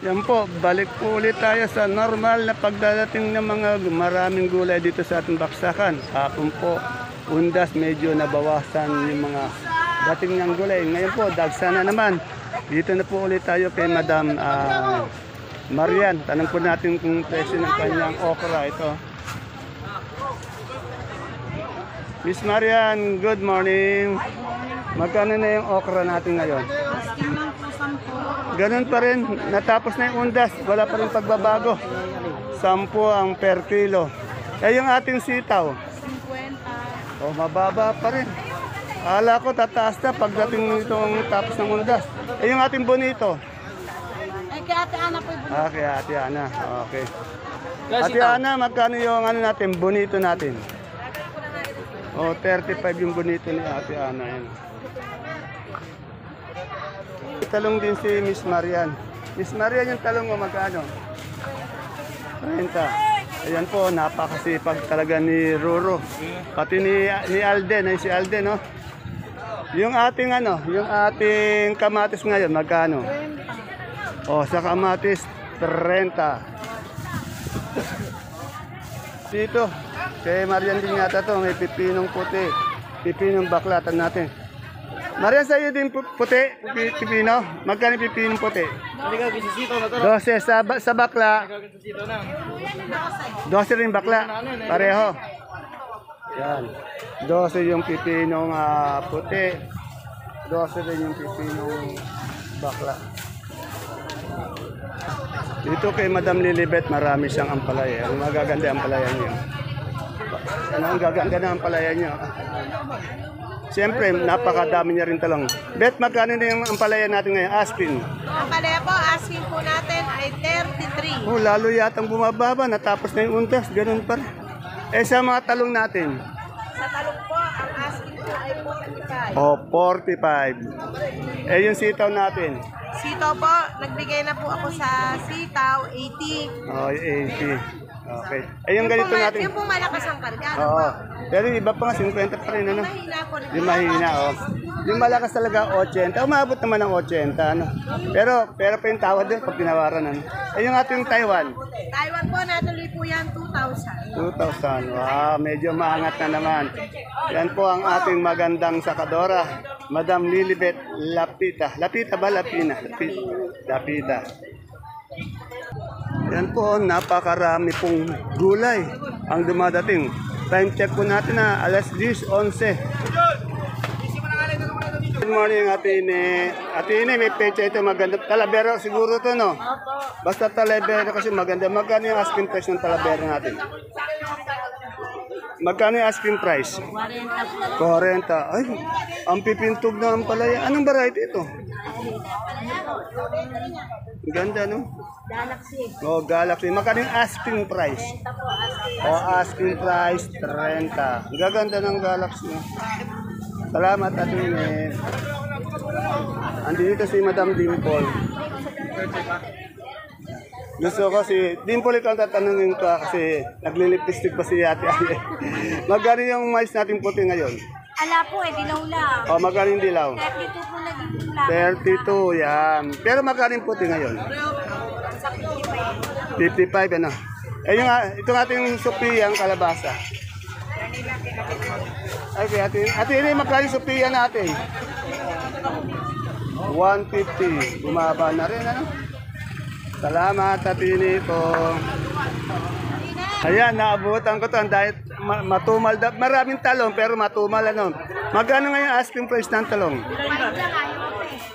Yan po, balik po ulit tayo sa normal na pagdadating ng mga maraming gulay dito sa ating baksakan. Hapon po, undas medyo nabawasan yung mga dating ng gulay. Ngayon po, dagsa na naman. Dito na po ulit tayo kay Madam Marian. Tanong po natin kung presyo ng kanyang okra ito. Miss Marian, good morning. Magkano na yung okra natin ngayon? Ganun pa rin, natapos na yung undas, wala pa rin pagbabago. 10 ang per kilo. Eh yung ating sitaw? 50. Oh, mababa pa rin. Akala ko tataas na pagdating nitong tapos ng undas. Eh yung ating bonito? Ay, kay Ate Ana po yung bonito. Ah, kay Ate Ana. Okay. Ate Ana, magkano yung ano natin, bonito natin? Oh, 35 yung bonito ni Ate Ana. Yan. Talong din si Miss Marian. Miss Marian, yung talong mo magkano? 30. Ayan po, napakasipag talaga ni Roro. Pati ni Alden, ay si Alden, no? Yung ating ano, yung ating kamatis ngayon, magkano? Oh, sa kamatis, 30. Dito, kay Marian din yata to, may pipinong puti. Pipinong baklatan natin. Marian, sa'yo din puti, pipino. Magkano pipinong puti? 12 sa bakla. 12 rin bakla. Pareho. Yan. 12 yung pipinong puti. 12 rin yung pipinong bakla. Dito kay Madam Lilibet, marami siyang ampalaya. Ang magaganda ang ampalaya niyo. Ano ang gaganda ng ampalaya niyo? Siyempre, napakadami niya rin talong. Bet, magkano na yung ampalaya natin ngayon? Asking. Ang palaya po, asking po natin ay 33. Oh, lalo yatang bumababa. Natapos na yung undas. Ganun pa rin. Eh, sa mga talong natin? Sa talong po, ang asking po ay 45. Oh, 45. Eh, yung sitaw natin? Sitaw po, nagbigay na po ako sa sitaw, 80. Oh, 80. Okay. Eh, yung ganito natin? Yung po malakas ang karga. Oo. Pero yung iba pa nga, 50 pa rin, ano? Mahina po. Yung mahina, oh. Yung malakas talaga, 80. Umabot naman ng 80, ano? Pero pa yung tawad din pag tinawaran, ano? Eh, yung ating Taiwan? Taiwan po, natuloy po yan, 2,000. 2,000. Wow, medyo maangat na naman. Yan po ang ating magandang sakadora, Madam Lilibet Lapita. Lapita ba? Lapina? Lapita. Yan po, napakarami pong gulay ang dumadating. Time check po natin na alas 10:11. Good morning, Ate Ine. Ate Ine, may pecha ito maganda. Talavera siguro to, no? Basta talavera kasi maganda. Magkano yung asking price ng talavera natin? Magkano yung asking price? 40. Ay, ang pipintog na ang palaya. Anong variety ito? Ganda, no? Galaxy. Oh, Galaxy. Magkano yung asking price? Oh, asking price, 30. Gaganda ng Galaxy. Salamat, Atine. Andito si Madam Dimple. Gusto ko si Dimple, ikaw tatanungin ko kasi naglilipistik pa si Ate Ale. Magkano yung mais natin puti ngayon? Ala po, dilaw lang. Oh, magkano yung dilaw? 32 po naging lang. 32, yan. Pero magkano yung puti ngayon? Sa 55. 55, ano? Eh, yung, itong ating Sophia, ang kalabasa. Ay, kaya ate ini magkano yung Sophia natin? 150. Bumaba na rin, ano? Salamat, ate ini po. Ayan, naabutan ko to. Dahil matumal. Maraming talong, pero matumal, ano? Magkano nga yung asking price ng talong?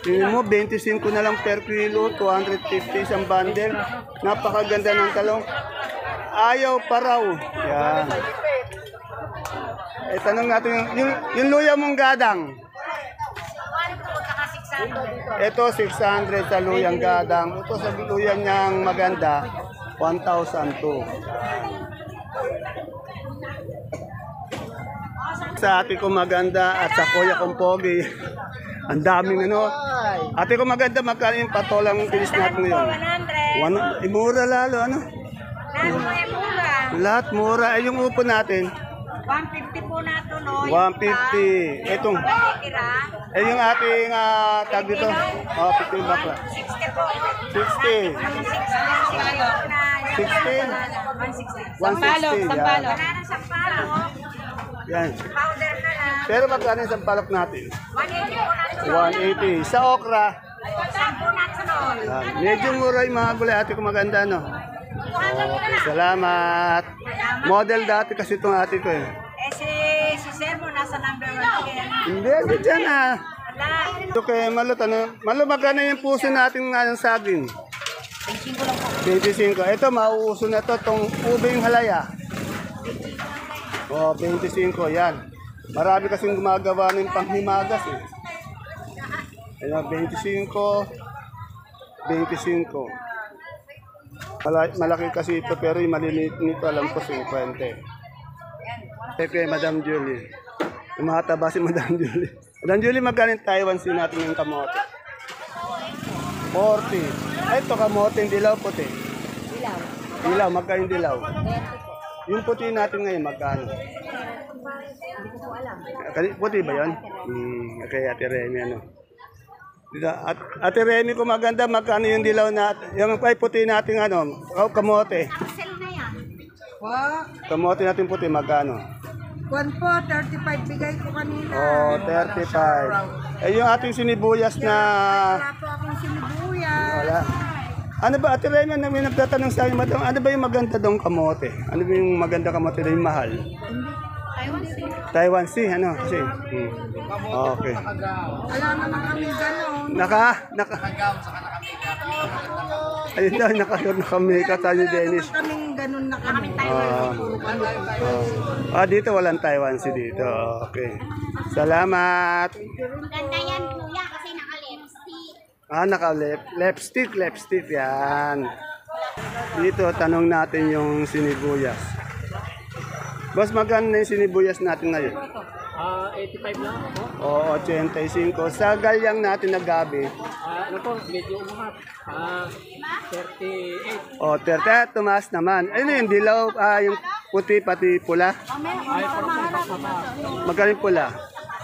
Tingnan mo, 25 na lang per kilo, 250 isang bundle. Napakaganda ng talong. Ayaw pa raw. Yan. Eh, tanong natin, yung luya mong gadang. Ito, 600 sa luyang gadang. Ito sa luya niyang maganda, 1,002. Sa ate ko maganda at sa kuya kong pogi. Ang daming ano. Ate ko maganda, magkano yung patolang pinis natin ngayon? 100. Mura lalo, ano? Lahat po ay mura. Lahat mura. Ay, yung upo natin, 150 po na ito, no? 150. Itong, Pagkakira, yung ating tag dito. Oh, pipil bakla. 60 po. 60. 60. 160. Yan. Wala na sa palo. Yan. Powder na lang. Pero magkano yung sampalok natin? 180 po na ito. 180. Sa okra, 10 po na ito, no? medyo mura yung mga gulay. Ate ko maganda, no? Okay, salamat. Model dati kasi itong ate ko eh. Si Sir mo nasa number 1 again. Hindi dyan ah. Wala. Ito kay Malo, Malo, magkano yung puso natin ng saging? 25. Ito, mauuso na to, itong ubing halaya. O, 25, yan. Marami kasing gumagawa ng panghimagas eh. Ayan, 25. Malaki kasi ito, pero yung maliliit nito, alam ko, 50. Okay, Madam Julie. Tumataba si Madam Julie. Madam Julie, magkano yung Taiwan sin natin yung kamote? 40. Ay, ito kamote, yung dilaw puti. Dilaw, magkano yung dilaw? Yung puti natin ngayon, magkano? Puti ba yun? Okay, Ate Remy, ano? Ate Remy, kung maganda, magkano yung dilaw natin? Yung puti natin, ano? Kamote. Axel na yan. Kamote natin puti, magkano? 1 po, 35 bigay ko kanina. Oh, 35. Eh, yung ating sinibuyas na... Wala po akong sinibuyas. Wala. Ano ba, Ate Remy, may nagtatanong sa akin, madam, ano ba yung maganda dong kamote? Ano ba yung maganda kamote na yung mahal? Taiwan Sea, ano? Kasi, okay. Wala naman kami gano'n. Naka. Ayun daw, naka-makeup tayo ni Dennis. Kaming gano'n na kami. Dito walang Taiwan Sea dito. Okay. Salamat. Maganda yan, kuya, kasi naka-lipstick. Lipstick yan. Dito, tanong natin yung sinibuyas. Boss, magkano na yung sinibuyas natin ngayon? 85 lang po. O, 85. Sa galyang natin na gabi. Ano po, medyo umangat. 38. O, 30. Tumaas naman. Ayun yung dilaw, yung puti pati pula. Ay, pero kung kasama, Magkano yung pula?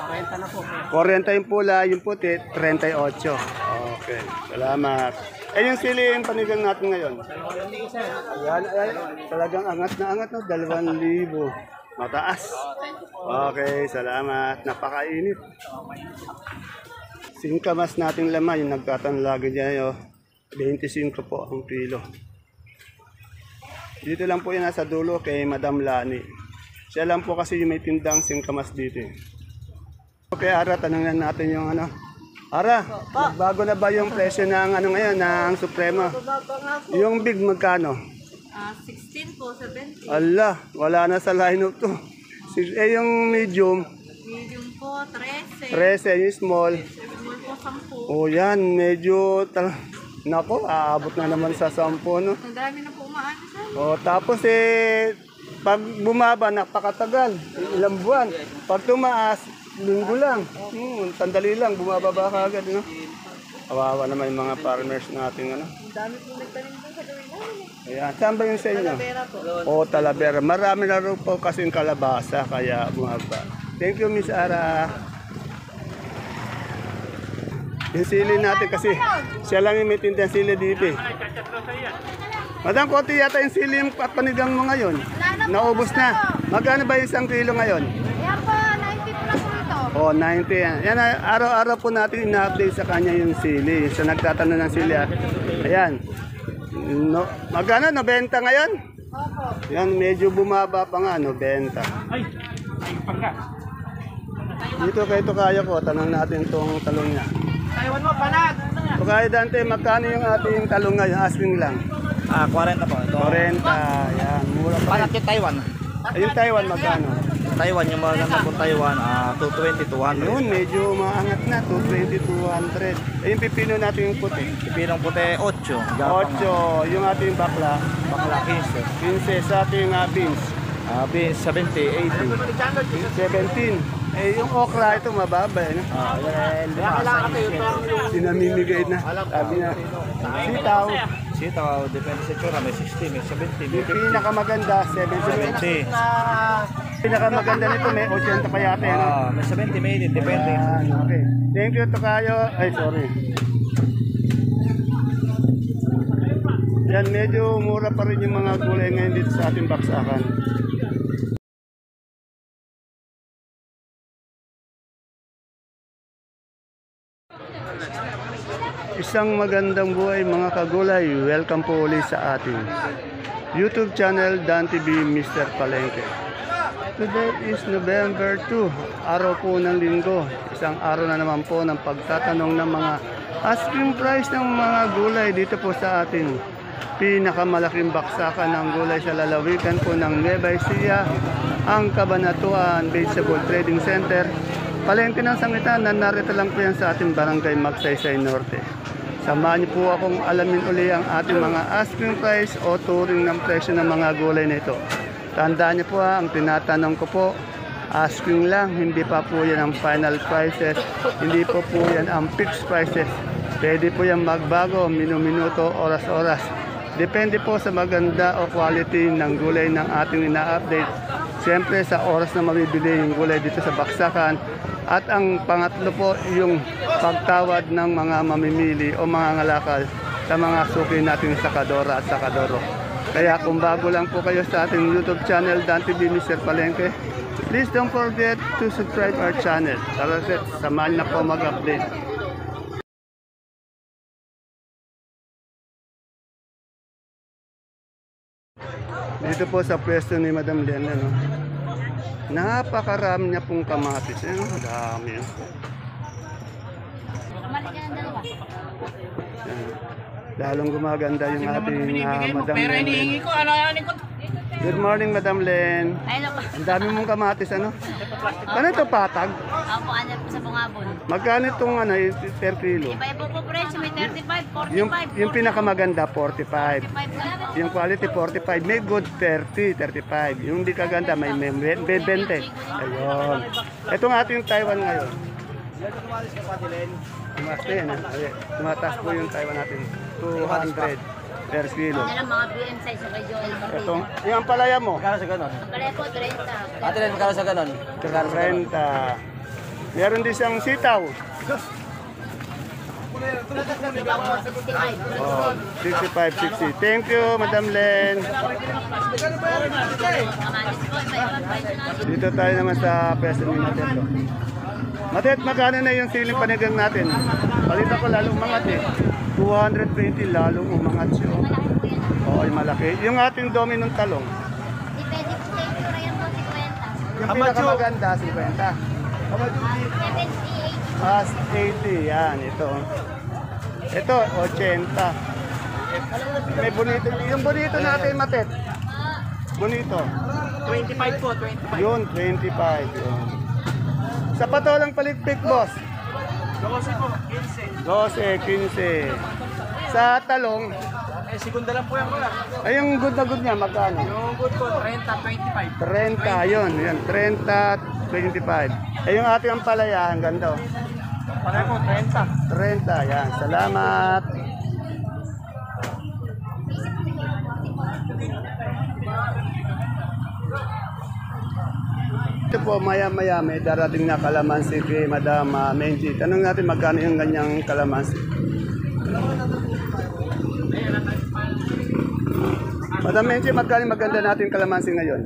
40 na po. 40 yung pula, yung puti, 38. Okay, salamat. Yung sili yung panigang natin ngayon. Ayan, talagang angat na angat, no? 2,000. Mataas. Okay, salamat. Napakainit. Singkamas nating laman, yung nagtatanong lagi dyan, 25 po ang kilo. Dito lang po yan nasa dulo kay Madam Lani. Siya lang po kasi yung may tindang singkamas dito. Okay, Ara, tanongin natin yung ano. Ara, bago na ba yung presyo ng ano ngayon, ng Suprema? Yung big magkano? 16 po, 70. Ala, wala na sa lineup to. Yung medium, Medium po, 13. 13, yung small. Small po, 10. O yan, medyo, nako, aabot na naman sa 10, no? Ang dami na po umaano sa. O, tapos pag bumaba, napakatagal, ilang buwan. Pag tumaas, linggo lang. Sandali lang, bumababa ka agad, no? Kawawa naman yung mga farmers natin, ano? Ang dami po nagtanim po sa gawin namin. Ayan, saan ba yung sa inyo? Pera po. O, Talavera. Marami na rin po kasing kalabasa, kaya bumaba. Thank you, Miss Ara. Yung sili natin kasi, siya lang yung may tindang sili dito eh. Madam, konti yata yung sili yung panigang mo ngayon. Naubos na. Magkano ba yung 1 kilo ngayon? Yan po, 90 po na po ito. O, 90 yan. Yan, araw-araw po natin ina-update sa kanya yung sili. Sa nagtatanong ng sili. Ayan. No, magkano? 90 ngayon? Opo. Yan, medyo bumaba pa nga, 90. Ay, pangga. Dito kay Tokayo ko, tanong natin itong talong niya. Taiwan mo, panag! Tokayo Dante, magkano yung ating talong ngayon? Asking lang. 40 po. 40, yan, mura pa. Panag yung Taiwan. Ayun Taiwan, magkano? Taiwan, yung maganda po Taiwan, 220, 200. Yun, medyo maangat na, 220, 200. Ayun, pipino natin yung puti. Pipinong puti, 8. 8, yung ating bakla, Bakla, 15. 15 sa ating beans. 70, 80. 17. Yung okra ito mababa eh. No? Sinamimigay na. Sabi na, sitaw. Sitaw, depende sa tsura, may 60, may 70, may Yung pinakamaganda, 70. 50. Pinakamaganda nito, may 80 pa yata. Ano? May 70, may 80, depende. Ayan, okay. Thank you, Tokayo. Ay, sorry. Yan, medyo mura pa rin yung mga gulay ngayon dito sa ating baksakan. Isang magandang buhay mga kagulay. Welcome po ulit sa ating YouTube channel Dan TV Mr. Palengke. Today is November 2, araw po ng linggo. Isang araw na naman po ng pagtatanong ng mga asking price ng mga gulay dito po sa ating pinakamalaking baksakan ng gulay sa lalawigan po ng Nueva Ecija, ang Cabanatuan Vegetable Trading Center. Palengke ng Sangitan, narito lang po yan sa ating barangay Magsaysay Norte. Samahan niyo po akong alamin uli ang ating mga asking price o turing ng presyo ng mga gulay na ito. Tandaan niyo po ang tinatanong ko po, asking lang, hindi pa po yan ang final prices, hindi po yan ang fixed prices. Pwede po yan magbago, minuto, oras-oras. Depende po sa maganda o quality ng gulay ng ating ina-update. Siyempre sa oras na mabibili yung gulay dito sa baksakan. At ang pangatlo po yung pagtawad ng mga mamimili o mga ngalakal sa mga suki nating sakadora at sakadoro. Kaya kung bago lang po kayo sa ating YouTube channel Dan TV Mr. Palengke, please don't forget to subscribe our channel. Tara set, samahan na po mag-update. Dito po sa pwesto ni Madam Lena, no? Napakarami niya pong kamatis. Ang dami. Lalong gumaganda yung ating Madam Len. Good morning, Madam Len. Ang dami mong kamatis, ano? Ano ito, patag? Opo, ano po sa bungabon. Magkano itong ano, per kilo? Iba-iba po presyo, may 35, 45, Yung pinakamaganda, 45. 45 lang. Yung quality, 45. May good, 30, 35. Yung di kaganda, may 20. Ayun. Itong ating Taiwan ngayon. Tumaas na yan. Tumataas po yung Taiwan natin. 200 per kilo. Yan ang mga BM size sa kay Joel Martin. Itong, yung palaya mo, Magkano sa ganon? Ang pala po, 30. Ate Len, magkano sa ganon? 30. Meron din siyang sitaw. Oh, 65, 60. Thank you, Madam Len. Kamatis po, iba-iba presyo natin. Dito tayo naman sa peso ni Matet. Matet, magkano na yung siling panigang natin? Balita ko lalong umangat eh. 220 lalong umangat siya. Oo, malaki. Yung ating dominong talong. Depende po sa ito, yan po, 50. Yung pinakamaganda, 50. 78. As 80, yan, ito. Ito, 80. May bonito. Yung bonito natin, Matet. Bonito. 25 po, 25. Yun, 25. Yun. Sa patolang paligpik, boss. 12 po, 15. 12, 15. Sa talong, Segunda lang po yan kuya. ay yung good na good niya, magkano? Yung good po, 30, 25. 30, yun. Yan, 30, 25. Eh, yung ating ampalaya, ang ganda. Oh. Pareho po, 30. 30, yan. Salamat. Ito po, maya-maya may darating na kalamansi kay Madam Menchi. Tanong natin magkano yung ganyang kalamansi. Madam Menchi, magkano yung maganda natin kalamansi ngayon?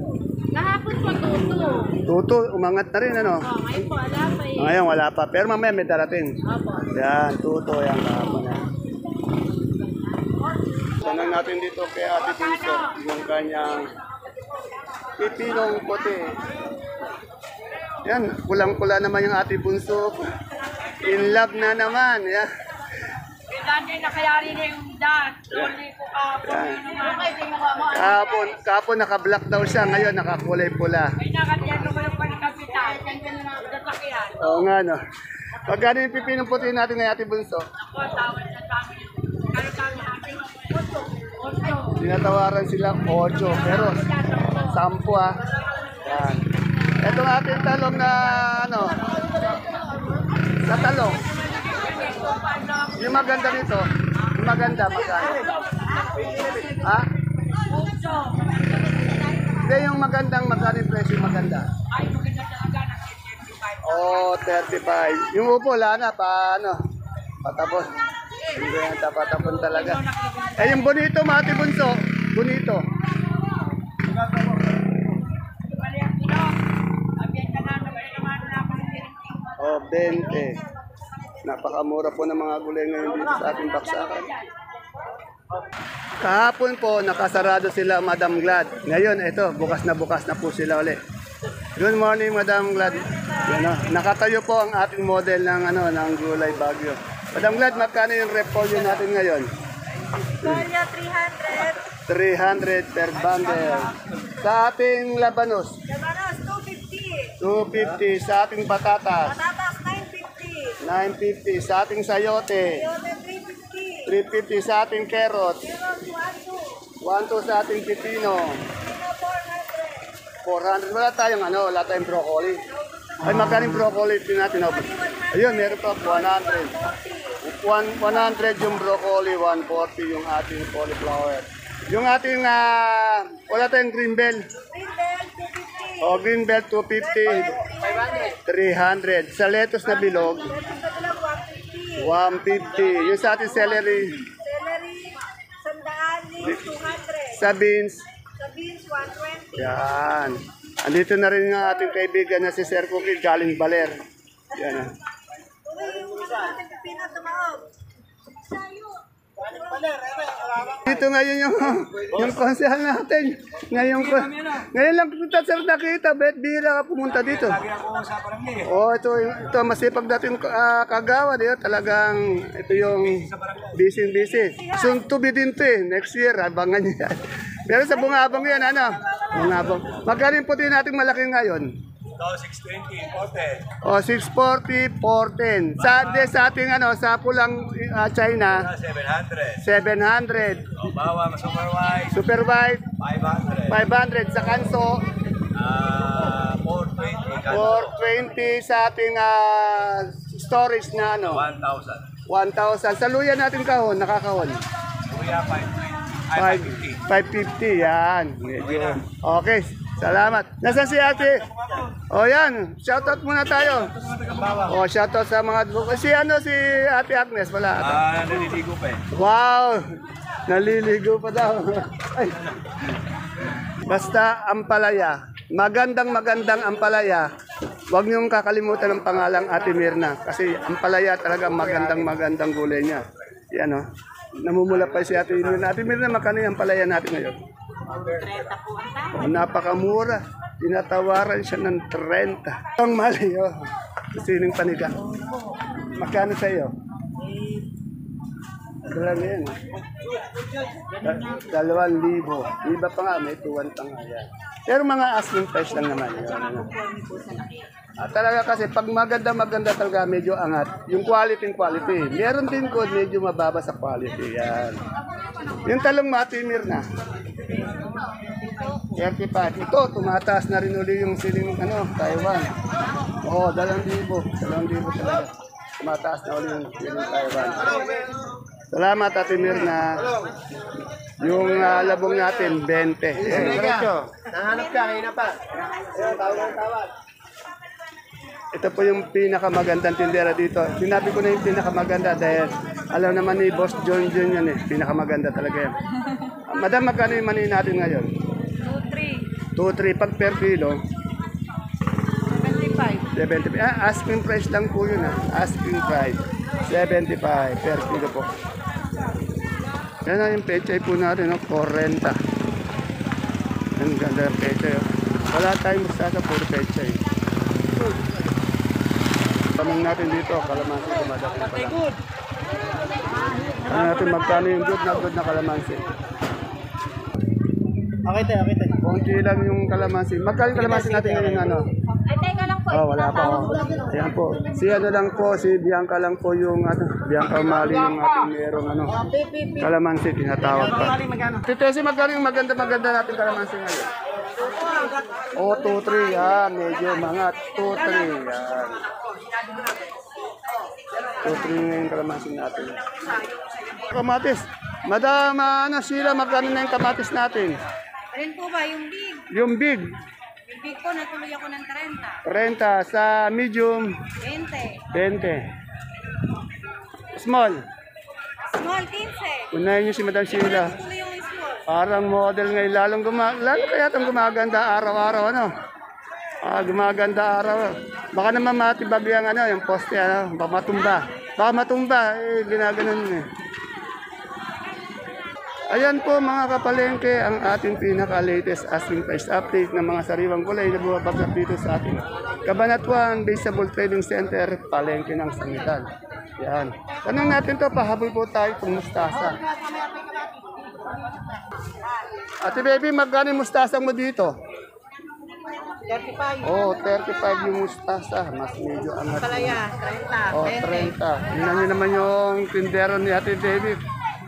Kahapon po, tuto. Tuto, umangat na rin, ano? Ngayon po, ala pa eh. Ngayon, wala pa. Pero mamaya may darating. Opo. Yan, tuto yan kahapon yan. Tanong natin dito kay Ate Bunso, yung kanyang pipinong puti. Yan, kulang-kula naman yung Ate Bunso. In love na naman. Yan. Dati nakayari na yung dad. Loli ko Yan. Kahapon naka-black daw siya. Ngayon nakakulay pula. May nakatiyano ko yung panikapitan. Nasakyan. Oo nga, no. Magkano yung pipinong puti natin ngayon, Ate Bunso? Ako, tawad na sa amin. Kaya kami ating oto. Tinatawaran sila 8, pero 10 ah. Yan. Itong ating talong na ano, sa talong. Yung maganda nito, yung maganda magkano? Ha? Kaya yung magandang magkano yung presyo maganda? Oh, 35. Yung upo, wala na, paano? Patapos. Hindi na patapon talaga. Eh, yung bonito, Mati Bunso. Bonito. Oh, 20. Napakamura po ng mga gulay ngayon dito sa ating baksakan. Kahapon po, nakasarado sila Madam Glad. Ngayon, ito, bukas na po sila ulit. Good morning, Madam Glad. Yan, nakatayo po ang ating model ng, ng gulay Bagyo. Madam Glad, magkano yung repolyo natin ngayon? Polya 300. 300 per bundle. Sa ating labanos, Labanos 250. 250. Sa ating patatas, Patatas 950. 950. Sa ating sayote, Yote 350. 350. Sa ating carrot, Meron 12 12. sa ating pipino, Pino 400. 400. Wala tayong broccoli. Ay, magkano yung broccoli natin? Ayun, meron pa 100. 100 yung broccoli, 140 yung ating cauliflower. Yung ating, wala tayong green bell. Green bell 250. O, green bell 250, 300. Sa lettuce na bilog, Lettuce na bilang 150. 150. Yung sa ating celery, Celery, sandaan, leeks, 200. sa beans, Sa beans, 120. yan. Andito na rin ang ating kaibigan na si Sir Cookie, galing Baler. Yan. Uy, yung ating pipino tumaob. Dito ngayon yung konsehal natin. Ngayon lang kita sir nakita, bet bira ka pumunta dito. Oh, ito masipag dating kagawad eh. Talagang ito yung busy. Soon to be din to eh. Next year, abangan niya. Pero sa bungabang yan, bungabang. Magkano yung puti natin malaki ngayon? 620, imported. O, 640, 410. Sa ating sa pulang China, 700. 700. Bawang super white, Super white, 500. 500 sa kanso, 420. 420 sa ating storage na 1,000. 1,000. Sa luya natin kahon, nakakahon. Kuya, 550. 550, yan. Medyo. Okay, salamat. Nasaan si ate? O yan, shoutout muna tayo. O, shoutout sa mga... Si ate Agnes, wala. Naliligo pa eh. Wow! Naliligo pa daw. Ay. Basta ampalaya. Magandang ampalaya. Huwag niyong kakalimutan ng pangalang Ate Mirna. Kasi ampalaya talaga magandang gulay niya. Yan o. Namumula pa si Ate Mirna. Ate Mirna, makano yung ampalaya natin ngayon? 30 po ang tayo. Napakamura. Tinatawaran siya ng 30. Ang mali, oh. Sining paniga. Magkano sa iyo? Dala na yan. 2,000. Iba pa nga, may 2,100 pa nga yan. Pero mga asking price lang naman. Yun. Talaga kasi pag maganda talaga medyo angat. Yung quality. Meron din ko medyo mababa sa quality. Yan. Yung talong matimir na. 35. Ito, tumataas na rin uli yung siling Taiwan. Oo, 2,000. 2,000 talaga. Tumataas na uli yung siling Taiwan. Salamat, Ate Mirna. Yung labong natin, 20. Nahanap ka, kanina pa. Tawag. Ito po yung pinakamagandang tindera dito. Sinabi ko na yung pinakamaganda dahil alam naman ni Boss John yan eh. Pinakamaganda talaga yan. Madam, magkano yung mani natin ngayon? 2,300. Pag per kilo? 75. Asking price lang po yun Asking price. 75 per kilo po. Yan na yung pechay po natin, 40. Ang ganda ng pechay. Wala tayong basta sa puro pechay. Tanong natin dito, kalamansi dumadating pala. Tanong natin magkano yung good na kalamansi. Okay tayo. Konti lang yung kalamansi. Magkano yung kalamansi natin ngayon Ay, teka lang po. wala pa. Ayan po. Si Bianca lang po yung Bianca Umali yung ating merong kalamansi, tinatawag pa. Titesi, magkano yung maganda natin kalamansi ngayon? 2-3 yan. Medyo mga 2-3 yan. 2-3 ngayon kalamansi natin. Kamatis. Madam, Sheila, magkano na yung kamatis natin? Alin po ba yung big? Yung big, Yung big po, natuloy ako ng 30. 30. Sa medium, 20. 20. Small, Small, 15. unahin niyo si Madam Sheila. Natuloy yung small. Parang model ngayon, lalo kaya itong gumaganda araw-araw, ano? Gumaganda araw. Baka naman matibag yung, yung poste, baka matumba. Baka matumba, ginaganon eh. Ayan po mga kapalengke, ang ating pinaka-latest asking price update ng mga sariwang gulay na bumabagsak dito sa ating Cabanatuan Vegetable Trading Center, palengke ng Sangitan. Yan. Tanong natin to, pahabol po tayo kung mustasa. Ate baby, magkano yung mustasa mo dito? 35. Oh, 35 yung mustasa. Mas medyo angat. Palaya, 30. Oh, 30. Tingnan niyo naman yung tindero ni Ate baby.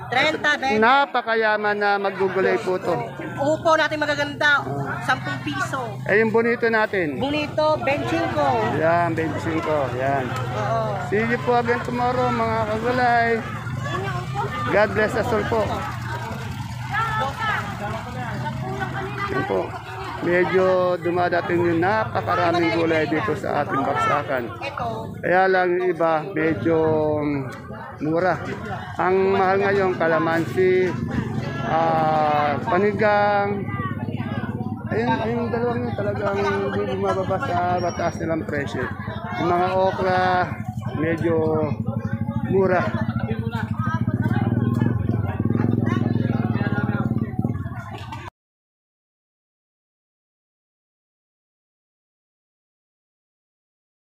30, 20. Napakayaman na maggugulay po to. Upo natin magaganda. 10 piso. Eh, yung bonito natin. Bonito, 25. Yan, 25. Yan. Oo. See you po again tomorrow, mga kagulay. God bless us all po. Yan po. Medyo dumadating yung napakaraming gulay dito sa ating baksakan. Kaya lang yung iba, medyo mura. Ang mahal ngayon, kalamansi, panigang. Ayun dalawang yun talagang hindi bumababa sa mataas nilang presyo. Yung mga okra, medyo mura.